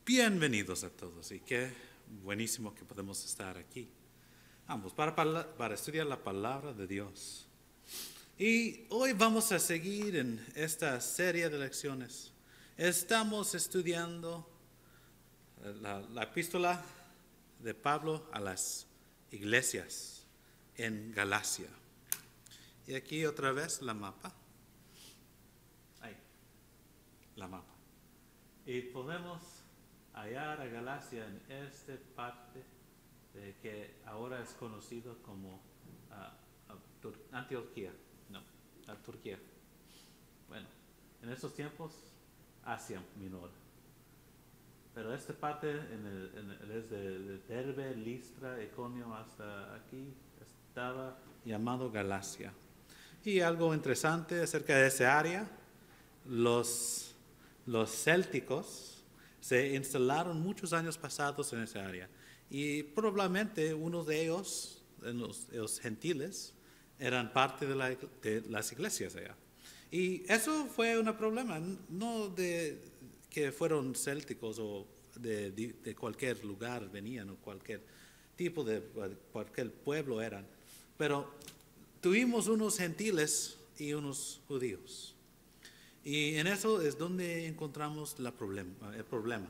Bienvenidos a todos y qué buenísimo que podemos estar aquí. Vamos, para estudiar la palabra de Dios. Y hoy vamos a seguir en esta serie de lecciones. Estamos estudiando la epístola de Pablo a las iglesias en Galacia. Y aquí otra vez la mapa. Ahí, la mapa. Y podemos hallar a Galacia en esta parte que ahora es conocido como Antioquía, Turquía. Bueno, en estos tiempos Asia Menor. Pero esta parte es de Derbe, Listra, Iconio hasta aquí estaba llamado Galacia. Y algo interesante acerca de esa área, los célticos se instalaron muchos años pasados en esa área y probablemente uno de ellos, los gentiles, eran parte de las iglesias allá. Y eso fue un problema, no de que fueron célticos o de cualquier lugar venían o cualquier tipo de cualquier pueblo eran, pero tuvimos unos gentiles y unos judíos. Y en eso es donde encontramos el problema.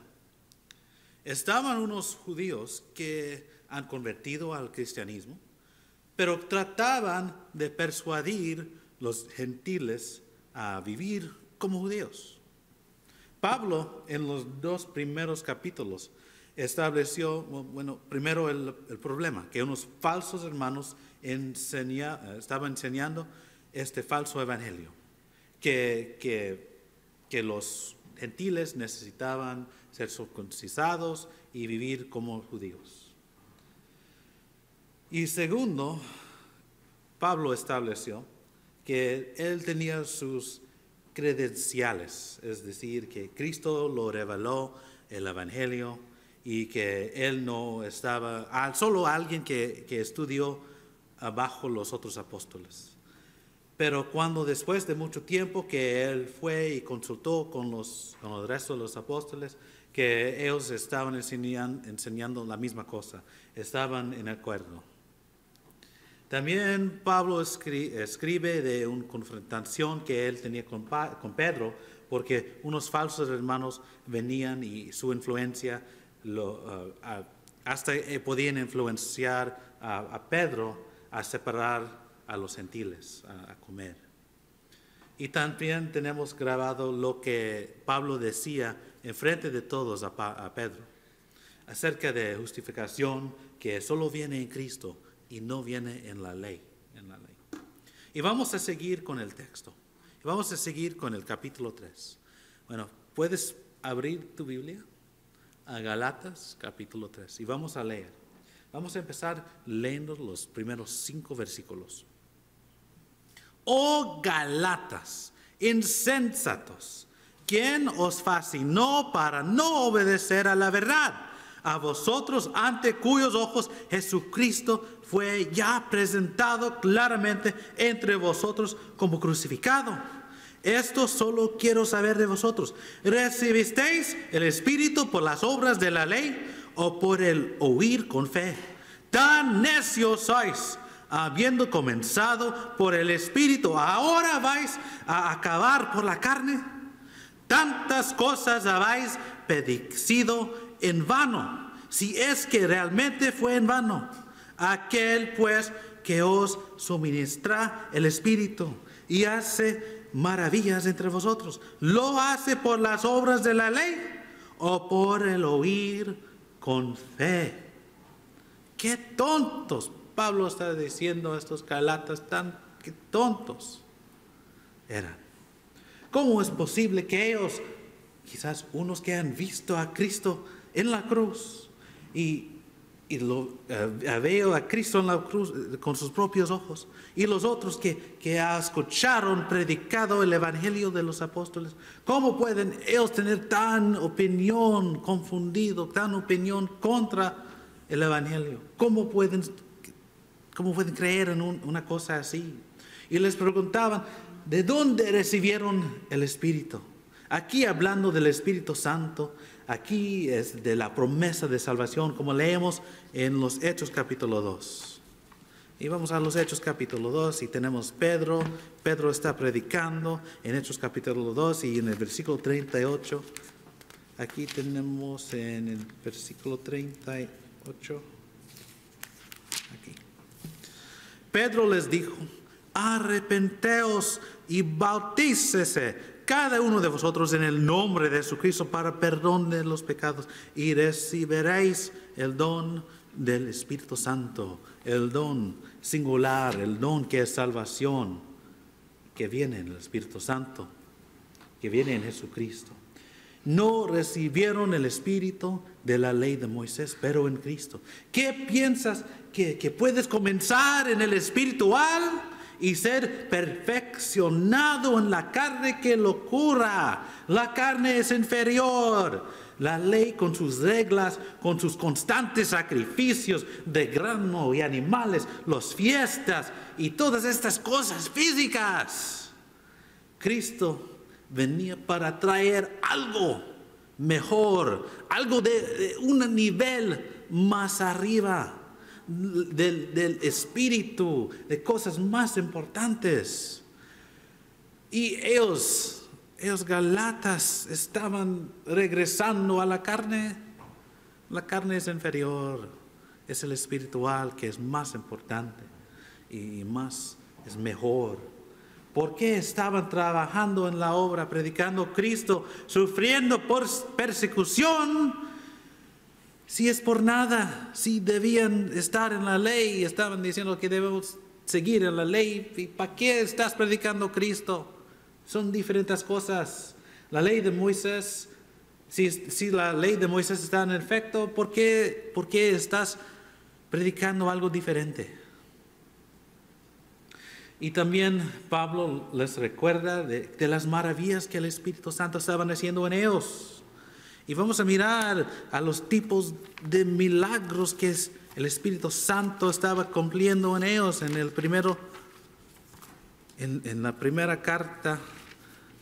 Estaban unos judíos que han convertido al cristianismo, pero trataban de persuadir los gentiles a vivir como judíos. Pablo, en los 2 primeros capítulos, estableció, primero el problema, que unos falsos hermanos estaban enseñando este falso evangelio. Que los gentiles necesitaban ser circuncidados y vivir como judíos. Y segundo, Pablo estableció que él tenía sus credenciales, es decir, que Cristo lo reveló el evangelio y que él no estaba, solo alguien que estudió bajo los otros apóstoles. Pero cuando después de mucho tiempo que él fue y consultó con el resto de los apóstoles, que ellos estaban enseñando la misma cosa, estaban en acuerdo. También Pablo escribe de una confrontación que él tenía con Pedro, porque unos falsos hermanos venían y su influencia hasta podían influenciar a Pedro a separar a los gentiles a comer. Y también tenemos grabado lo que Pablo decía en frente de todos a Pedro acerca de justificación que solo viene en Cristo y no viene en la ley. Y vamos a seguir con el texto. Vamos a seguir con el capítulo 3. Bueno, puedes abrir tu Biblia a Galatas capítulo 3 y vamos a leer. Vamos a empezar leyendo los primeros 5 versículos. Oh Galatas, insensatos, ¿quién os fascinó para no obedecer a la verdad? A vosotros, ante cuyos ojos Jesucristo fue ya presentado claramente entre vosotros como crucificado. Esto solo quiero saber de vosotros. ¿Recibisteis el Espíritu por las obras de la ley o por el oír con fe? Tan necios sois. Habiendo comenzado por el Espíritu, ¿ahora vais a acabar por la carne? Tantas cosas habéis padecido en vano, si es que realmente fue en vano. Aquel pues que os suministra el Espíritu y hace maravillas entre vosotros, ¿lo hace por las obras de la ley o por el oír con fe? ¡Qué tontos! Pablo está diciendo a estos galatas que tontos eran. ¿Cómo es posible que ellos, quizás unos que han visto a Cristo en la cruz y veo a Cristo en la cruz con sus propios ojos, y los otros que escucharon predicado el evangelio de los apóstoles, cómo pueden ellos tener tan opinión confundido, tan opinión contra el evangelio? ¿Cómo pueden creer en una cosa así? Y les preguntaban, ¿de dónde recibieron el Espíritu? Aquí hablando del Espíritu Santo, aquí es de la promesa de salvación, como leemos en los Hechos capítulo 2. Y vamos a los Hechos capítulo 2 y tenemos Pedro. Pedro está predicando en Hechos capítulo 2 y en el versículo 38. Aquí tenemos en el versículo 38. Aquí. Pedro les dijo: arrepenteos y bautícese cada uno de vosotros en el nombre de Jesucristo para perdón de los pecados y recibiréis el don del Espíritu Santo, el don singular, el don que es salvación, que viene en el Espíritu Santo, que viene en Jesucristo. No recibieron el espíritu de la ley de Moisés, pero en Cristo. ¿Qué piensas que puedes comenzar en el espiritual y ser perfeccionado en la carne? ¡Qué locura! La carne es inferior. La ley con sus reglas, con sus constantes sacrificios de grano y animales, las fiestas y todas estas cosas físicas. Cristo venía para traer algo mejor, algo de un nivel más arriba del espíritu, de cosas más importantes. Y ellos Gálatas estaban regresando a la carne. La carne es inferior, es el espiritual que es más importante y más es mejor. ¿Por qué estaban trabajando en la obra, predicando Cristo, sufriendo por persecución? Si es por nada, si debían estar en la ley, estaban diciendo que debemos seguir en la ley. ¿Y para qué estás predicando Cristo? Son diferentes cosas. La ley de Moisés, si la ley de Moisés está en efecto, ¿por qué estás predicando algo diferente? Y también Pablo les recuerda de las maravillas que el Espíritu Santo estaba haciendo en ellos. Y vamos a mirar a los tipos de milagros que el Espíritu Santo estaba cumpliendo en ellos en la primera carta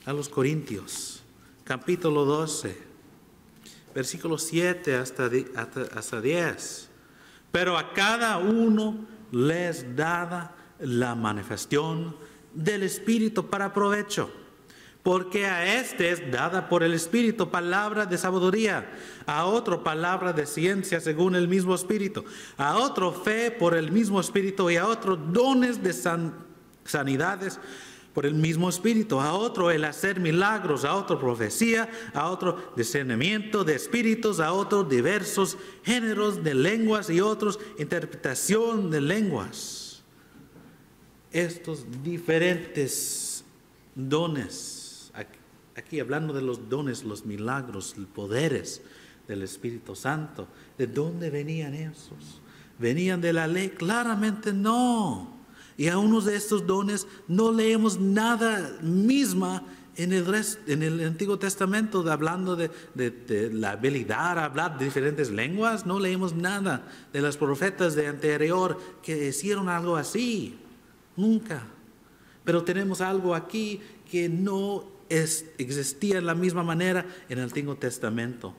a los Corintios, capítulo 12, versículo 7 hasta 10. Pero a cada uno les dada la manifestación del Espíritu para provecho, porque a este es dada por el Espíritu palabra de sabiduría, a otro palabra de ciencia según el mismo Espíritu, a otro fe por el mismo Espíritu y a otro dones de sanidades por el mismo Espíritu, a otro el hacer milagros, a otro profecía, a otro discernimiento de espíritus, a otros diversos géneros de lenguas y otros interpretación de lenguas. Estos diferentes dones, aquí hablando de los dones, los milagros, los poderes del Espíritu Santo, ¿de dónde venían esos? ¿Venían de la ley? Claramente no. Y a unos de estos dones no leemos nada misma en el Antiguo Testamento, hablando de la habilidad a hablar de diferentes lenguas. No leemos nada de los profetas de anterior que hicieron algo así. Nunca. Pero tenemos algo aquí que no existía de la misma manera en el Antiguo Testamento.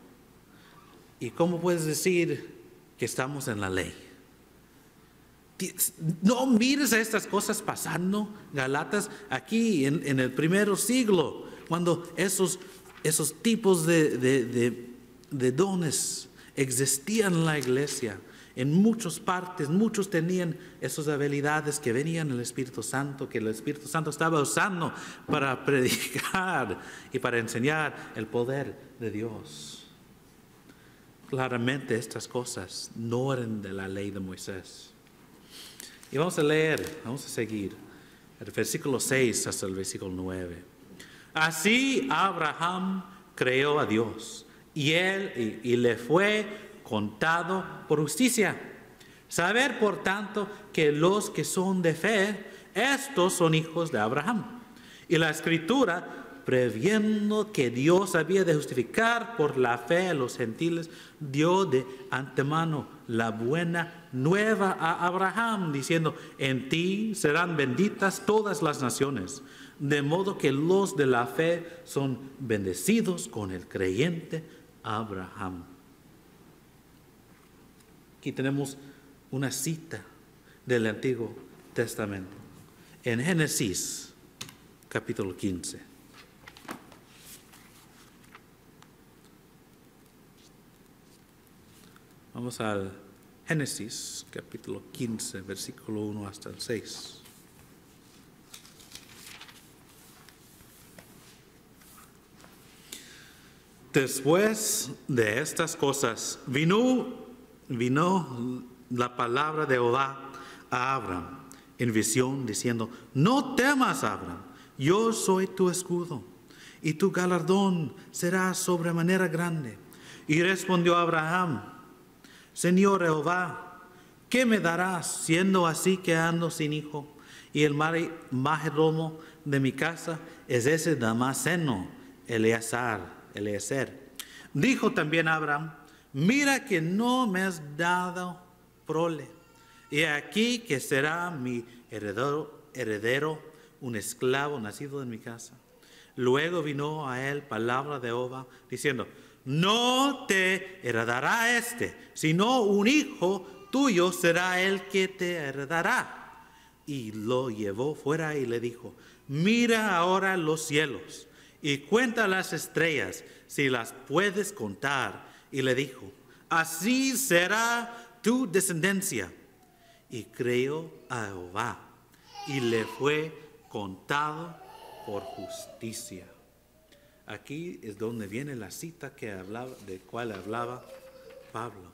¿Y cómo puedes decir que estamos en la ley? No mires a estas cosas pasando, Gálatas, aquí en el primer siglo, cuando esos tipos de dones existían en la iglesia. En muchas partes, muchos tenían esas habilidades que venían del Espíritu Santo, que el Espíritu Santo estaba usando para predicar y para enseñar el poder de Dios. Claramente estas cosas no eran de la ley de Moisés. Y vamos a seguir, el versículo 6 hasta el versículo 9. Así Abraham creyó a Dios y le fue contado por justicia. Saber, por tanto, que los que son de fe, estos son hijos de Abraham. Y la Escritura, previendo que Dios había de justificar por la fe a los gentiles, dio de antemano la buena nueva a Abraham, diciendo: en ti serán benditas todas las naciones. De modo que los de la fe son bendecidos con el creyente Abraham. Aquí tenemos una cita del Antiguo Testamento en Génesis capítulo 15. Vamos al Génesis capítulo 15, versículo 1 hasta el 6. Después de estas cosas vino la palabra de Jehová a Abraham en visión, diciendo: no temas, Abraham, yo soy tu escudo, y tu galardón será sobremanera grande. Y respondió Abraham: Señor Jehová, ¿qué me darás, siendo así que ando sin hijo? Y el mayordomo de mi casa es ese Damaseno, Eliezer. Dijo también Abraham: mira que no me has dado prole, y aquí que será mi heredero, un esclavo nacido en mi casa. Luego vino a él palabra de Jehová, diciendo: no te heredará sino un hijo tuyo será el que te heredará. Y lo llevó fuera y le dijo: mira ahora los cielos y cuenta las estrellas, si las puedes contar. Y le dijo: así será tu descendencia. Y creyó a Jehová, y le fue contado por justicia. Aquí es donde viene la cita de cual hablaba Pablo.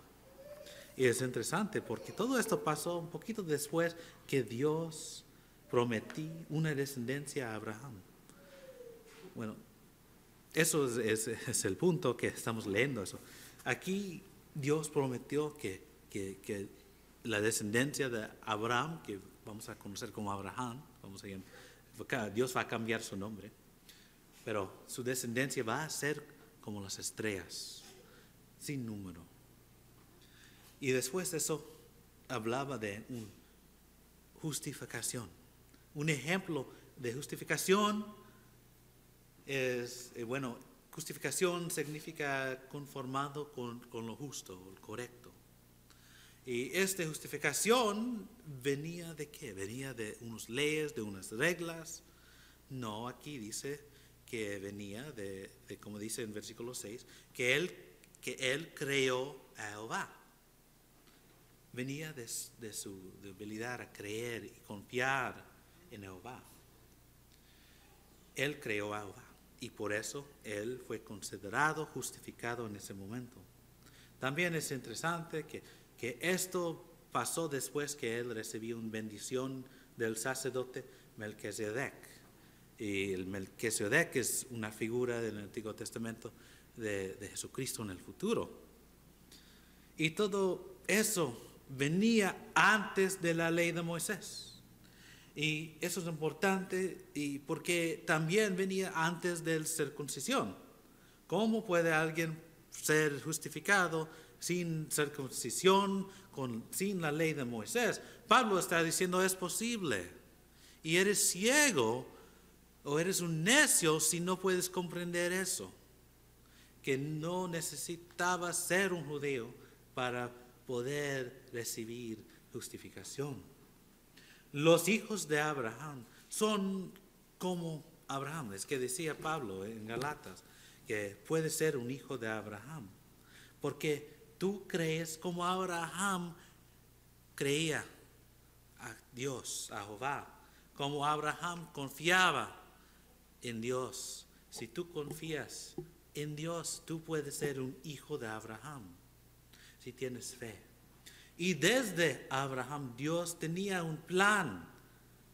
Y es interesante porque todo esto pasó un poquito después que Dios prometió una descendencia a Abraham. Bueno, eso es el punto que estamos leyendo. Eso. Aquí Dios prometió que la descendencia de Abraham, que vamos a conocer como Abraham, Dios va a cambiar su nombre, pero su descendencia va a ser como las estrellas, sin número. Y después de eso hablaba de una justificación. Un ejemplo de justificación justificación significa conformado con lo justo, lo correcto. Y esta justificación venía de ¿qué? Venía de unas leyes, de unas reglas. No, aquí dice que venía de como dice en versículo 6, que él creyó a Jehová. Venía de su debilidad a creer y confiar en Jehová. Él creyó a Jehová y por eso él fue considerado justificado en ese momento. También es interesante que esto pasó después que él recibió una bendición del sacerdote Melquisedec. Y el Melquisedec es una figura del Antiguo Testamento de Jesucristo en el futuro. Y todo eso venía antes de la ley de Moisés. Y eso es importante porque también venía antes de la circuncisión. ¿Cómo puede alguien ser justificado sin circuncisión, sin la ley de Moisés? Pablo está diciendo es posible. Y eres ciego o eres un necio si no puedes comprender eso. Que no necesitaba ser un judío para poder recibir justificación. Los hijos de Abraham son como Abraham. Es que decía Pablo en Galatas que puede ser un hijo de Abraham. Porque tú crees como Abraham creía a Dios, a Jehová. Como Abraham confiaba en Dios. Si tú confías en Dios, tú puedes ser un hijo de Abraham. Si tienes fe. Y desde Abraham Dios tenía un plan.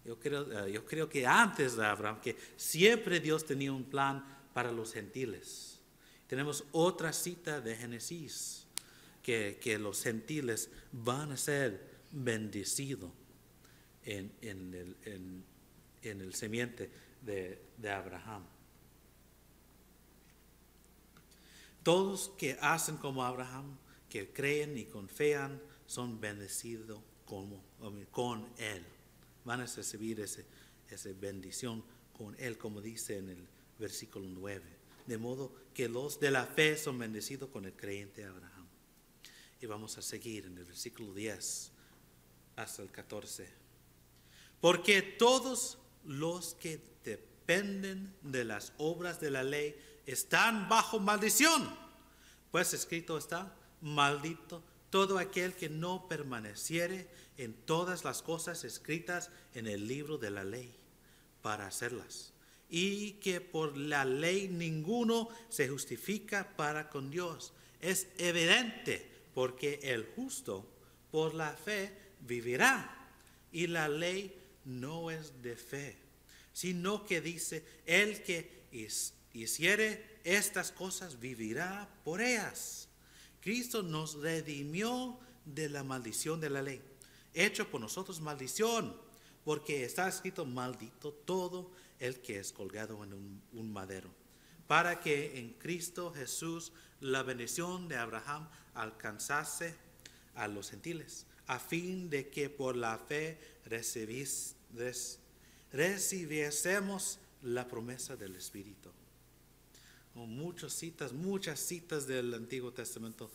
Yo creo que antes de Abraham, que siempre Dios tenía un plan para los gentiles. Tenemos otra cita de Génesis, que los gentiles van a ser bendecidos en el simiente de Abraham. Todos que hacen como Abraham, que creen y confían, son bendecidos con Él. Van a recibir esa bendición con Él, como dice en el versículo 9. de modo que los de la fe son bendecidos con el creyente Abraham. Y vamos a seguir en el versículo 10 hasta el 14. Porque todos los que dependen de las obras de la ley están bajo maldición. Pues escrito está: maldito todo aquel que no permaneciere en todas las cosas escritas en el libro de la ley para hacerlas. Y que por la ley ninguno se justifica para con Dios. Es evidente, porque el justo por la fe vivirá. Y la ley no es de fe, sino que dice: el que hiciere estas cosas vivirá por ellas. Cristo nos redimió de la maldición de la ley, hecho por nosotros maldición, porque está escrito: maldito todo el que es colgado en un madero, para que en Cristo Jesús la bendición de Abraham alcanzase a los gentiles, a fin de que por la fe recibiésemos la promesa del Espíritu. Muchas citas del Antiguo Testamento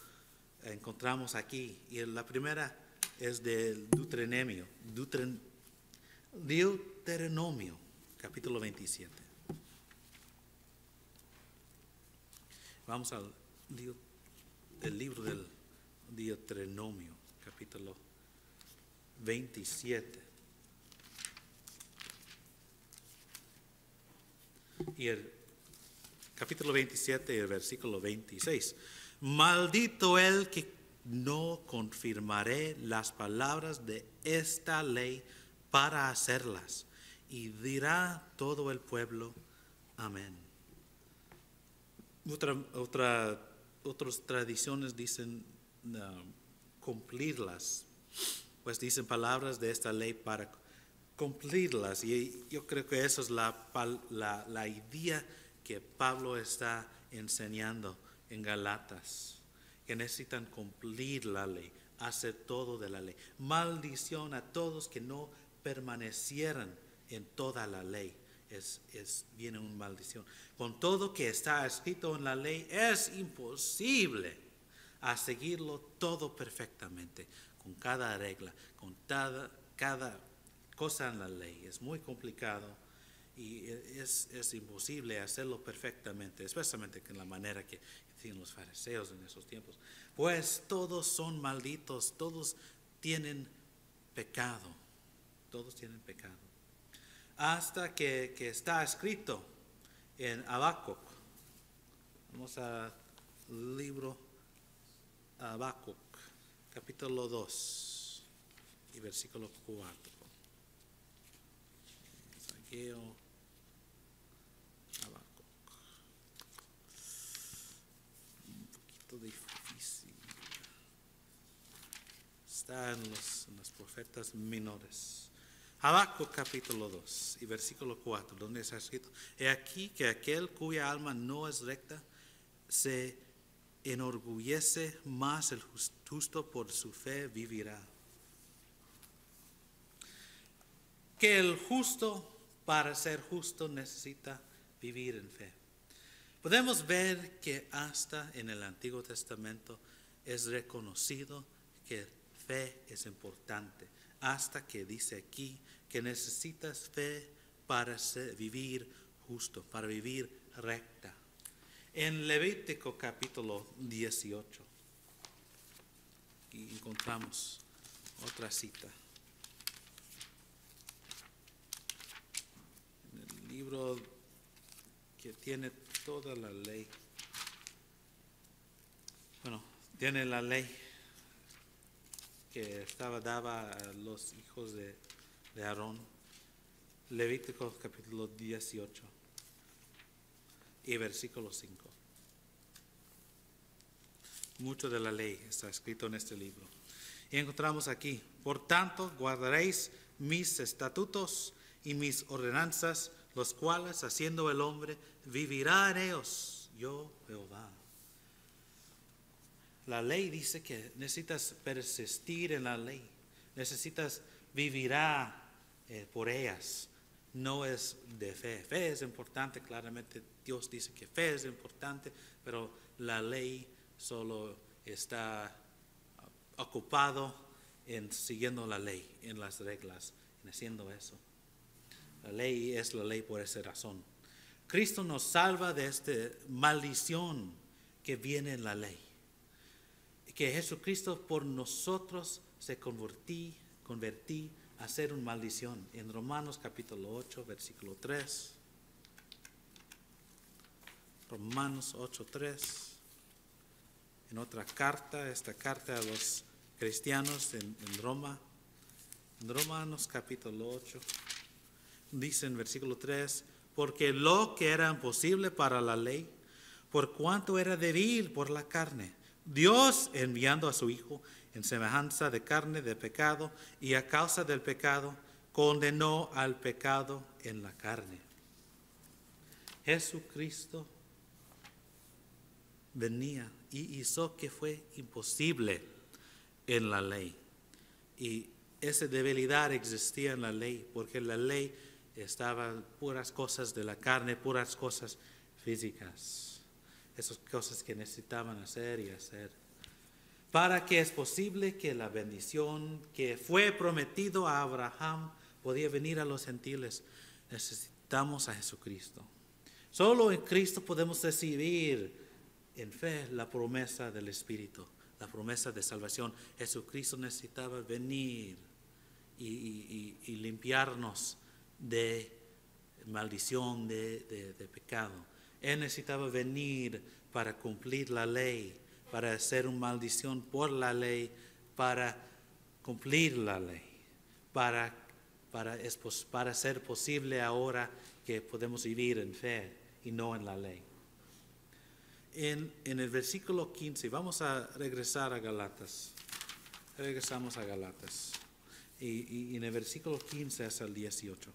encontramos aquí, y la primera es del Deuteronomio, capítulo 27. Vamos al libro del Deuteronomio, capítulo 27. Y el capítulo 27 y el versículo 26. Maldito el que no confirmaré las palabras de esta ley para hacerlas. Y dirá todo el pueblo: amén. Otras tradiciones dicen cumplirlas. Pues dicen palabras de esta ley para cumplirlas. Y yo creo que esa es la idea que Pablo está enseñando en Galatas, que necesitan cumplir la ley, hacer todo de la ley. Maldición a todos que no permanecieran en toda la ley. Viene una maldición. Con todo que está escrito en la ley, es imposible a seguirlo todo perfectamente, con cada regla, con cada cosa en la ley. Es muy complicado y es imposible hacerlo perfectamente, especialmente en la manera que hacían los fariseos en esos tiempos. Pues todos son malditos, todos tienen pecado, hasta que está escrito en Habacuc. Vamos al libro Habacuc, capítulo 2 y versículo 4. Habacuc. Un poquito difícil. Está en los profetas menores. Habacuc capítulo 2 y versículo 4, donde está escrito: he aquí que aquel cuya alma no es recta se enorgullece, mas el justo por su fe vivirá. Que el justo, para ser justo, necesita vivir en fe. Podemos ver que hasta en el Antiguo Testamento es reconocido que fe es importante, hasta que dice aquí que necesitas fe para vivir justo, para vivir recta. En Levítico capítulo 18 y encontramos otra cita. En el libro que tiene toda la ley. Bueno, tiene la ley que daba a los hijos de Aarón. Levítico capítulo 18 y versículo 5. Mucho de la ley está escrito en este libro. Y encontramos aquí: por tanto, guardaréis mis estatutos y mis ordenanzas, los cuales, haciendo el hombre, vivirá en ellos. Yo, Jehová. La ley dice que necesitas persistir en la ley. Necesitas vivirá por ellas. no es de fe. Fe es importante, claramente Dios dice que fe es importante, pero la ley solo está ocupado en siguiendo la ley, en las reglas, en haciendo eso. La ley es la ley por esa razón. Cristo nos salva de esta maldición que viene en la ley. Que Jesucristo por nosotros se convertí a ser una maldición. En Romanos capítulo 8, versículo 3. Romanos 8, 3. En otra carta, esta carta a los cristianos en Roma. En Romanos capítulo 8. Dice en versículo 3. Porque lo que era imposible para la ley, por cuanto era débil por la carne, Dios enviando a su Hijo en semejanza de carne de pecado, y a causa del pecado condenó al pecado en la carne. Jesucristo venía y hizo que fue imposible en la ley. Y esa debilidad existía en la ley, porque la ley estaba puras cosas de la carne, puras cosas físicas. Esas cosas que necesitaban hacer y hacer. Para que es posible que la bendición que fue prometido a Abraham podía venir a los gentiles, necesitamos a Jesucristo. Solo en Cristo podemos recibir en fe la promesa del Espíritu, la promesa de salvación. Jesucristo necesitaba venir y limpiarnos de maldición, de pecado. Él necesitaba venir para cumplir la ley, para hacer una maldición por la ley, para cumplir la ley, para ser posible ahora que podemos vivir en fe y no en la ley. En el versículo 15, vamos a regresar a Galatas. Regresamos a Galatas. Y en el versículo 15 hasta el 18.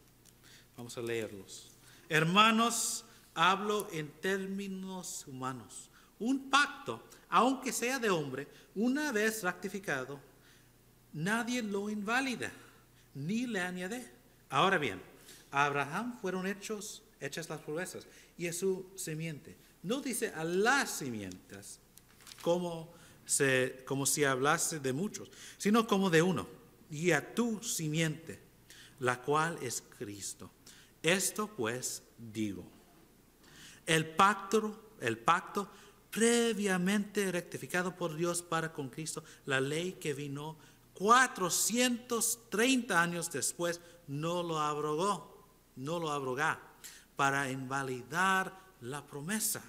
Vamos a leerlos. Hermanos, hablo en términos humanos. Un pacto, aunque sea de hombre, una vez ratificado, nadie lo invalida, ni le añade. Ahora bien, a Abraham fueron hechas las promesas, y a su simiente. No dice a las simientes, como si hablase de muchos, sino como de uno, y a tu simiente, la cual es Cristo. Esto pues digo, el pacto previamente rectificado por Dios para con Cristo, la ley que vino 430 años después, no lo abrogó para invalidar la promesa.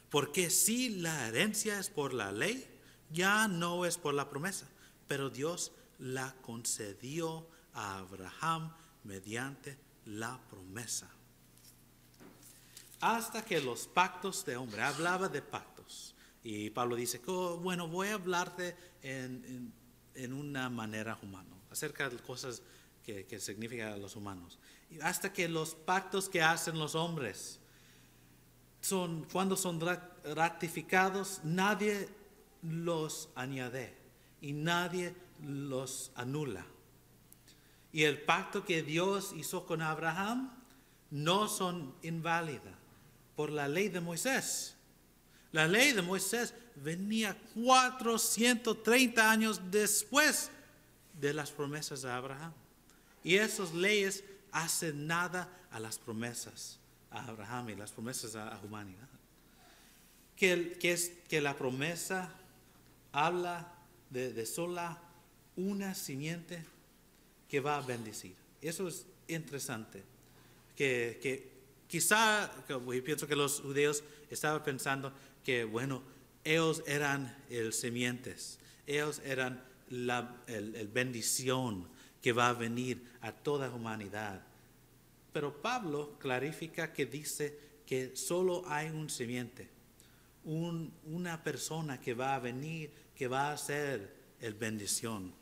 Porque si la herencia es por la ley, ya no es por la promesa, pero Dios la concedió a Abraham mediante la promesa. Hasta que los pactos de hombre, hablaba de pactos, y Pablo dice, bueno, voy a hablarte en una manera humana, acerca de cosas que significan los humanos. Y hasta que los pactos que hacen los hombres, cuando son ratificados, nadie los añade y nadie los anula. Y el pacto que Dios hizo con Abraham no son inválidas por la ley de Moisés. La ley de Moisés venía 430 años después de las promesas de Abraham. Y esas leyes hacen nada a las promesas a Abraham y las promesas a la humanidad. Que la promesa habla de sola una simiente que va a bendecir. Eso es interesante. Que quizá, yo pienso que los judíos estaban pensando que, bueno, ellos eran el simientes, ellos eran el bendición que va a venir a toda humanidad. Pero Pablo clarifica que dice que solo hay un simiente, una persona que va a venir, que va a ser el bendición.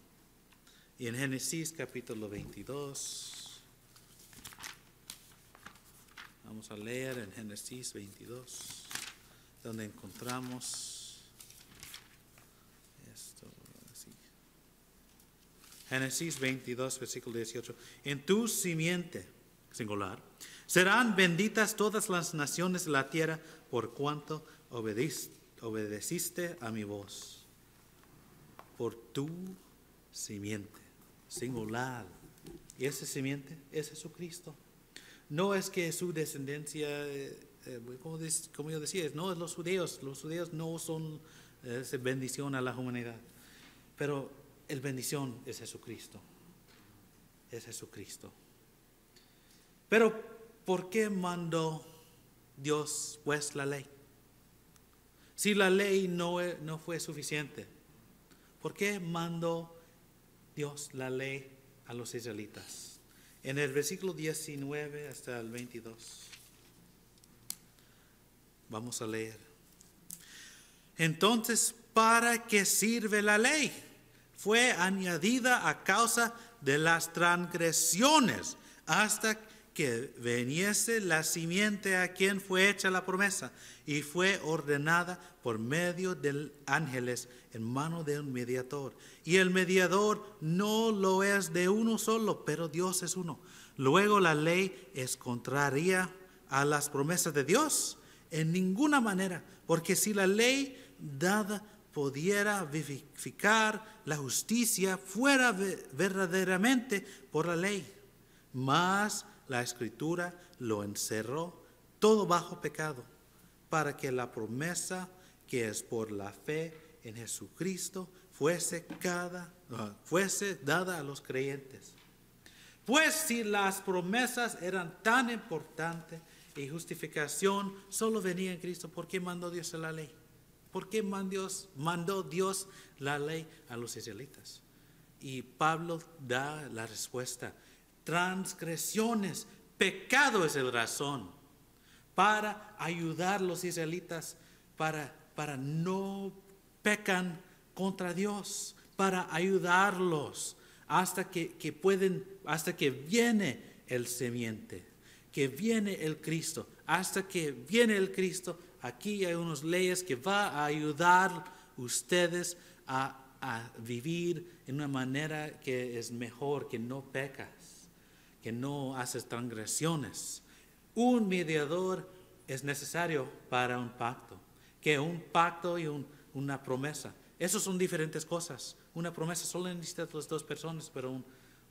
Y en Génesis capítulo 22, vamos a leer en Génesis 22, donde encontramos esto así. Génesis 22, versículo 18. En tu simiente, singular, serán benditas todas las naciones de la tierra por cuanto obedeciste a mi voz. Por tu simiente, singular. Y esa simiente es Jesucristo. No es que su descendencia, como yo decía, no es los judíos. Los judíos no son bendición a la humanidad. Pero el bendición es Jesucristo. Es Jesucristo. Pero, ¿por qué mandó Dios pues la ley? Si la ley no fue suficiente, ¿por qué mandó Dios la ley a los israelitas? En el versículo 19 hasta el 22. Vamos a leer. Entonces, ¿para qué sirve la ley? Fue añadida a causa de las transgresiones hasta que viniese la simiente a quien fue hecha la promesa, y fue ordenada por medio de ángeles en mano de un mediador. Y el mediador no lo es de uno solo, pero Dios es uno. Luego la ley es contraria a las promesas de Dios en ninguna manera, porque si la ley dada pudiera vivificar la justicia, fuera verdaderamente por la ley. Mas la Escritura lo encerró todo bajo pecado, para que la promesa que es por la fe en Jesucristo fuese dada a los creyentes. Pues si las promesas eran tan importantes y justificación solo venía en Cristo, ¿por qué mandó Dios la ley? ¿Por qué mandó Dios la ley a los israelitas? Y Pablo da la respuesta. Transgresiones, pecado es la razón para ayudar a los israelitas para no pecan contra Dios, para ayudarlos hasta que viene el semiente, que viene el Cristo. Hasta que viene el Cristo, aquí hay unas leyes que va a ayudar ustedes a vivir en una manera que es mejor, que no pecas, que no haces transgresiones. Un mediador es necesario para un pacto, que un pacto y una promesa. Esas son diferentes cosas. Una promesa solo necesitas las dos personas, pero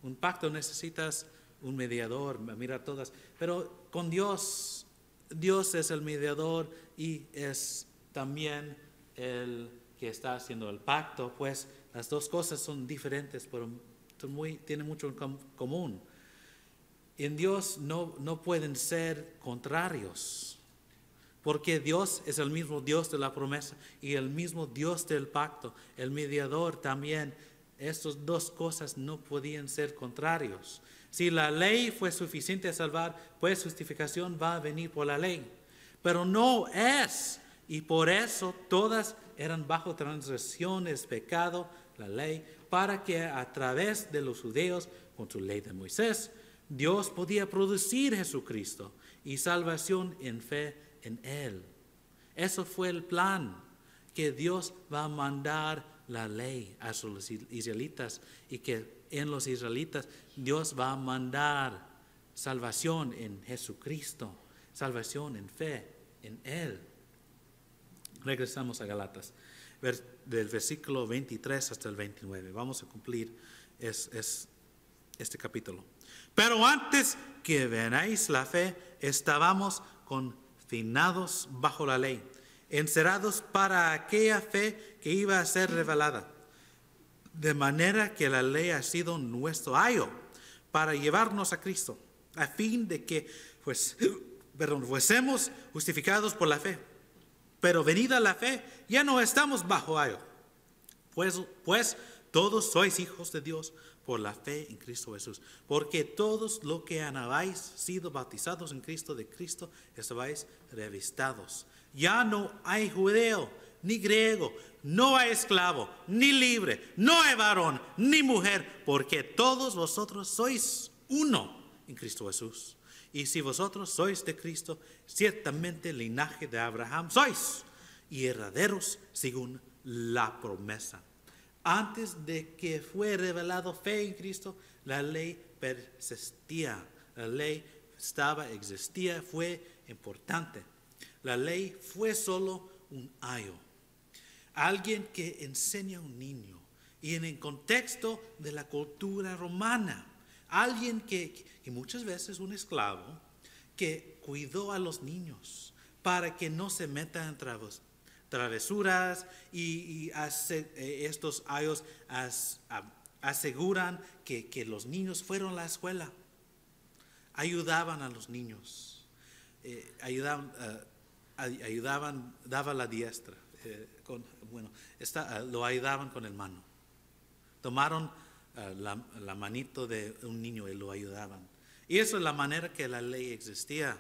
un pacto necesitas un mediador, mira todas. Pero con Dios es el mediador y es también el que está haciendo el pacto, pues las dos cosas son diferentes, pero tienen mucho en común. En Dios no pueden ser contrarios, porque Dios es el mismo Dios de la promesa y el mismo Dios del pacto, el mediador también. Estas dos cosas no podían ser contrarios. Si la ley fue suficiente a salvar, pues justificación va a venir por la ley. Pero no es, y por eso todas eran bajo transgresiones, pecado, la ley, para que a través de los judíos, con su ley de Moisés, Dios podía producir Jesucristo y salvación en fe en Él. Eso fue el plan, que Dios va a mandar la ley a los israelitas y que en los israelitas Dios va a mandar salvación en Jesucristo, salvación en fe en Él. Regresamos a Galatas, del versículo 23 hasta el 29. Vamos a cumplir este capítulo. Pero antes que venáis la fe, estábamos confinados bajo la ley, encerrados para aquella fe que iba a ser revelada. De manera que la ley ha sido nuestro ayo para llevarnos a Cristo, a fin de que fuésemos justificados por la fe. Pero venida la fe, ya no estamos bajo ayo, pues todos sois hijos de Dios por la fe en Cristo Jesús. Porque todos los que habéis sido bautizados en Cristo, de Cristo estabais revistados. Ya no hay judeo ni griego, no hay esclavo ni libre, no hay varón ni mujer, porque todos vosotros sois uno en Cristo Jesús. Y si vosotros sois de Cristo, ciertamente linaje de Abraham sois, y herederos según la promesa. Antes de que fue revelado fe en Cristo, la ley persistía. La ley existía, fue importante. La ley fue solo un ayo. Alguien que enseña a un niño. Y en el contexto de la cultura romana, alguien que muchas veces un esclavo que cuidó a los niños para que no se metan en travesuras y estos ayos aseguran que los niños fueron a la escuela, ayudaban a los niños, daban la diestra, lo ayudaban con el mano, tomaron la manito de un niño y lo ayudaban. Y esa es la manera que la ley existía.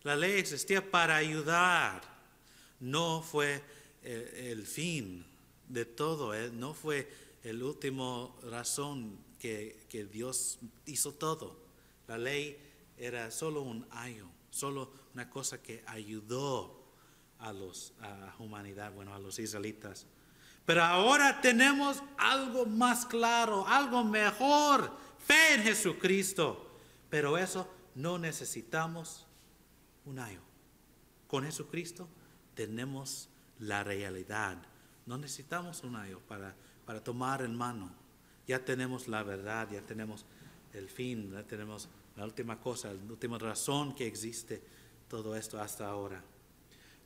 La ley existía para ayudar. No fue el fin de todo. No fue la última razón que Dios hizo todo. La ley era solo un ayo, solo una cosa que ayudó a la humanidad, a los israelitas. Pero ahora tenemos algo más claro, algo mejor, fe en Jesucristo. Pero eso no necesitamos un ayo. Con Jesucristo tenemos la realidad. No necesitamos un ayo para tomar en mano. Ya tenemos la verdad, ya tenemos el fin, ya tenemos la última cosa, la última razón que existe todo esto hasta ahora.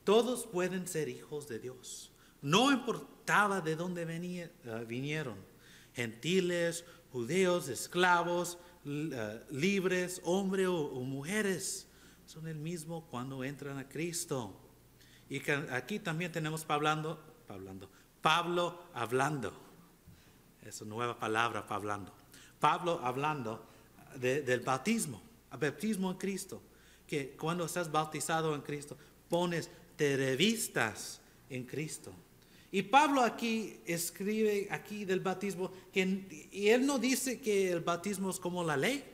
Todos pueden ser hijos de Dios. No importaba de dónde vinieron. Gentiles, judíos, esclavos, libres, hombres o mujeres. Son el mismo cuando entran a Cristo. Y aquí también tenemos Pablo hablando. Es una nueva palabra, Pablo hablando del bautismo en Cristo. Que cuando estás bautizado en Cristo, te revistas en Cristo. Y Pablo aquí escribe del bautismo, y él no dice que el bautismo es como la ley.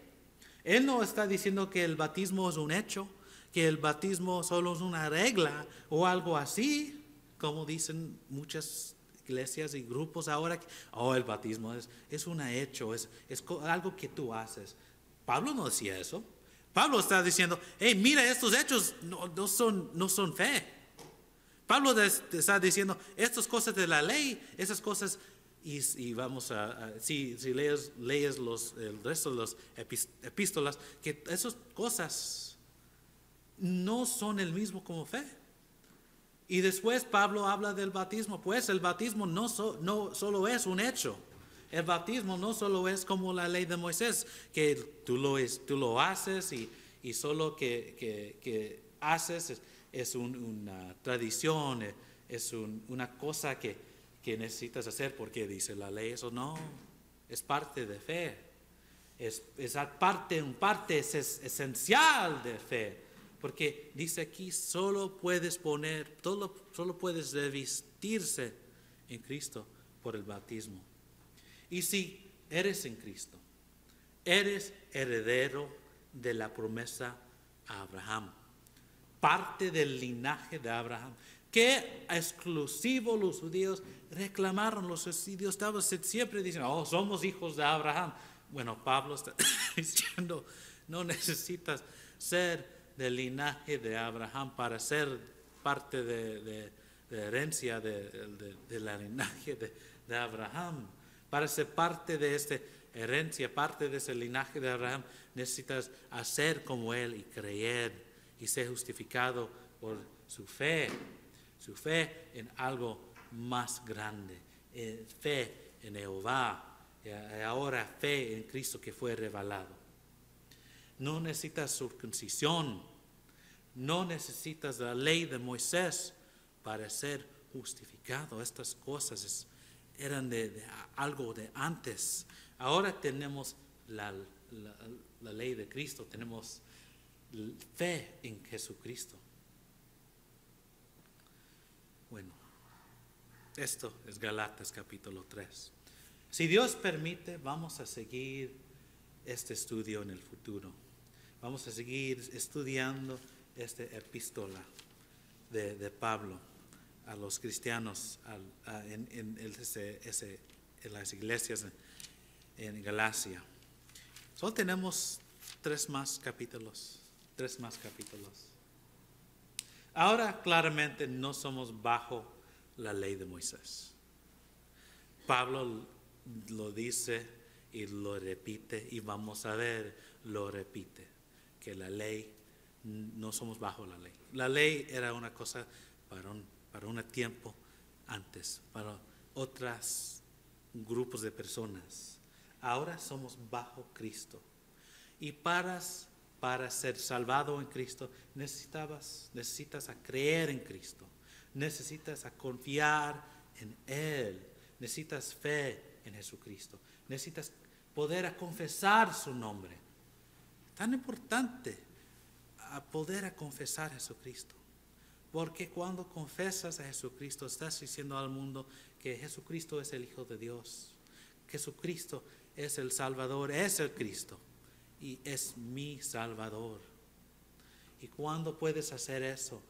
Él no está diciendo que el bautismo es un hecho, que el bautismo solo es una regla o algo así, como dicen muchas iglesias y grupos ahora. El bautismo es un hecho, es algo que tú haces. Pablo no decía eso. Pablo está diciendo, mira, estos hechos no son fe. Pablo está diciendo, estas cosas de la ley, esas cosas, y vamos si lees el resto de las epístolas, que esas cosas no son el mismo como fe. Y después Pablo habla del bautismo, pues el bautismo no solo es un hecho. El bautismo no solo es como la ley de Moisés, que tú lo haces y solo que haces es una tradición, es una cosa que necesitas hacer porque dice la ley. Eso no, es parte de fe. Es parte esencial de fe. Porque dice aquí, solo puedes revestirse en Cristo por el bautismo. Y si eres en Cristo, eres heredero de la promesa a Abraham, parte del linaje de Abraham, que exclusivo los judíos reclamaron. Los judíos estaban siempre diciendo, somos hijos de Abraham. Bueno, Pablo está diciendo, no necesitas ser del linaje de Abraham para ser parte de herencia de la linaje de Abraham. Para ser parte de esta herencia, parte de ese linaje de Abraham, necesitas hacer como él y creer y ser justificado por su fe en algo más grande, fe en Jehová, y ahora fe en Cristo que fue revelado. No necesitas circuncisión, no necesitas la ley de Moisés para ser justificado. Estas cosas eran de algo de antes. Ahora tenemos la ley de Cristo, tenemos fe en Jesucristo. Bueno, esto es Galatas capítulo 3. Si Dios permite, vamos a seguir este estudio en el futuro. Vamos a seguir estudiando esta epístola de Pablo a los cristianos en en las iglesias en Galacia. Solo tenemos 3 más capítulos. Ahora claramente no somos bajo la ley de Moisés. Pablo lo dice y lo repite, y vamos a ver, lo repite, que la ley, no somos bajo la ley. La ley era una cosa para un tiempo antes, para otros grupos de personas. Ahora somos bajo Cristo. Y para ser salvado en Cristo, necesitas a creer en Cristo. Necesitas a confiar en Él. Necesitas fe en Jesucristo. Necesitas poder a confesar su nombre. Tan importante a poder a confesar a Jesucristo. Porque cuando confesas a Jesucristo, estás diciendo al mundo que Jesucristo es el Hijo de Dios. Jesucristo es el Salvador, es el Cristo. Y es mi Salvador. Y cuando puedes hacer eso,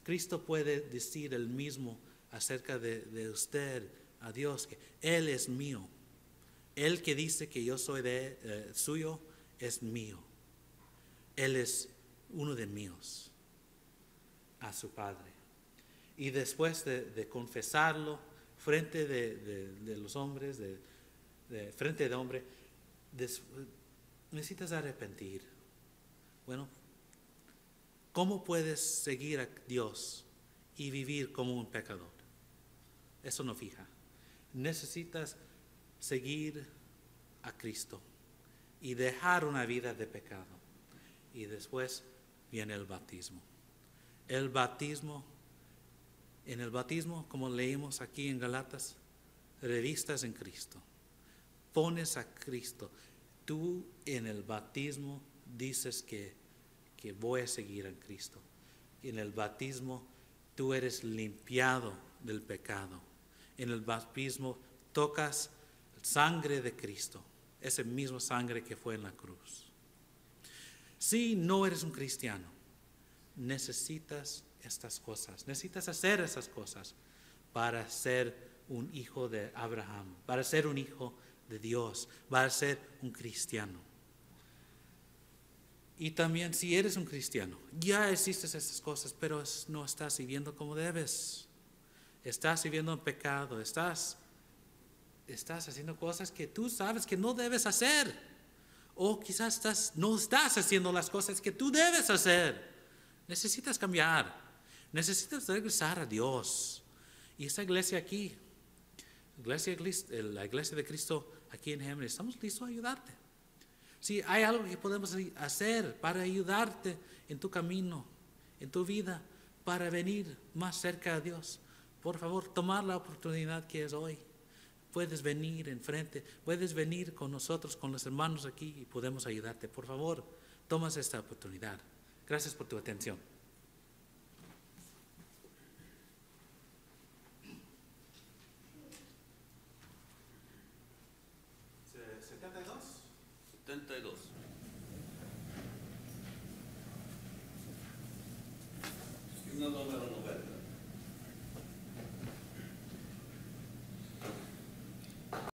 Cristo puede decir el mismo acerca de usted a Dios, que Él es mío. Él que dice que yo soy suyo, es mío. Él es uno de míos, a su Padre. Y después de confesarlo frente de los hombres, frente de hombre, necesitas arrepentir. Bueno, ¿cómo puedes seguir a Dios y vivir como un pecador? Eso no fija. Necesitas seguir a Cristo y dejar una vida de pecado. Y después viene el bautismo. En el bautismo, como leímos aquí en Galatas, revistas en Cristo. Pones a Cristo. Tú en el bautismo dices que voy a seguir a Cristo. En el bautismo tú eres limpiado del pecado. En el bautismo tocas sangre de Cristo, ese mismo sangre que fue en la cruz. Si no eres un cristiano, necesitas estas cosas, necesitas hacer esas cosas para ser un hijo de Abraham, para ser un hijo de Dios, para ser un cristiano. Y también si eres un cristiano, ya hiciste esas cosas, pero no estás viviendo como debes. Estás viviendo en pecado, estás haciendo cosas que tú sabes que no debes hacer. O quizás no estás haciendo las cosas que tú debes hacer. Necesitas cambiar. Necesitas regresar a Dios. Y esta iglesia aquí, la iglesia de Cristo aquí en Géminis, estamos listos a ayudarte. Si hay algo que podemos hacer para ayudarte en tu camino, en tu vida, para venir más cerca a Dios, por favor, tomar la oportunidad que es hoy. Puedes venir enfrente, puedes venir con nosotros, con los hermanos aquí y podemos ayudarte. Por favor, tomas esta oportunidad. Gracias por tu atención. No,